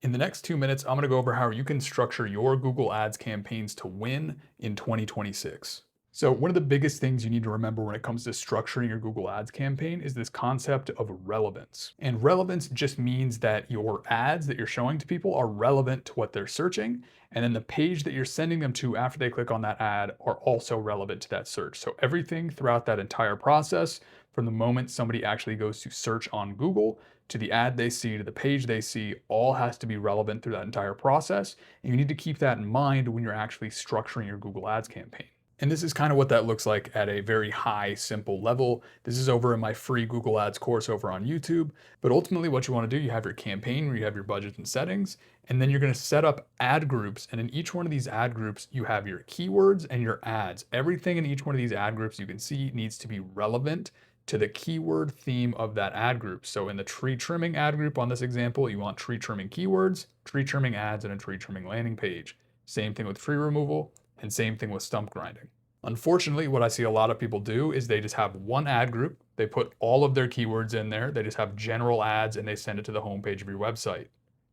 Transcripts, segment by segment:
In the next 2 minutes, I'm going to go over how you can structure your Google Ads campaigns to win in 2026. So, one of the biggest things you need to remember when it comes to structuring your Google Ads campaign is this concept of relevance. And relevance just means that your ads that you're showing to people are relevant to what they're searching. And then the page that you're sending them to after they click on that ad are also relevant to that search. So, everything throughout that entire process, from the moment somebody actually goes to search on Google to the ad they see, to the page they see, all has to be relevant through that entire process. And you need to keep that in mind when you're actually structuring your Google Ads campaign. And this is kind of what that looks like at a very high, simple level. This is over in my free Google Ads course over on YouTube. But ultimately, what you want to do, you have your campaign where you have your budget and settings, and then you're going to set up ad groups. And in each one of these ad groups, you have your keywords and your ads. Everything in each one of these ad groups you can see needs to be relevant to the keyword theme of that ad group. So in the tree trimming ad group on this example, you want tree trimming keywords, tree trimming ads, and a tree trimming landing page. Same thing with tree removal, and same thing with stump grinding. Unfortunately, what I see a lot of people do is they just have one ad group, they put all of their keywords in there, they just have general ads, and they send it to the homepage of your website.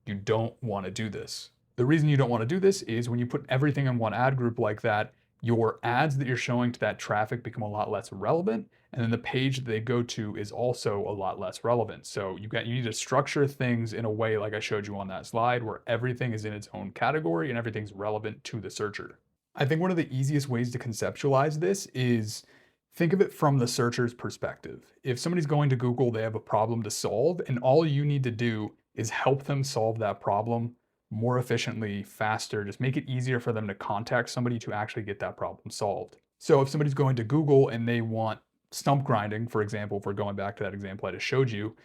You don't want to do this. The reason you don't want to do this is when you put everything in one ad group like that, your ads that you're showing to that traffic become a lot less relevant, and then the page that they go to is also a lot less relevant. So you need to structure things in a way like I showed you on that slide, where everything is in its own category and everything's relevant to the searcher. I think one of the easiest ways to conceptualize this is think of it from the searcher's perspective. If somebody's going to Google, they have a problem to solve, and all you need to do is help them solve that problem more efficiently, faster, just make it easier for them to contact somebody to actually get that problem solved. So if somebody's going to Google and they want stump grinding, for example, if we're going back to that example I just showed you,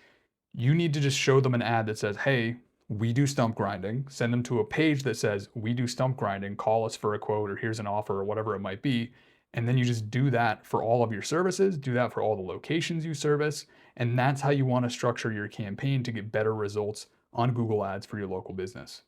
you need to just show them an ad that says, hey, we do stump grinding, send them to a page that says, we do stump grinding, call us for a quote, or here's an offer, or whatever it might be. And then you just do that for all of your services, do that for all the locations you service. And that's how you want to structure your campaign to get better results on Google Ads for your local business.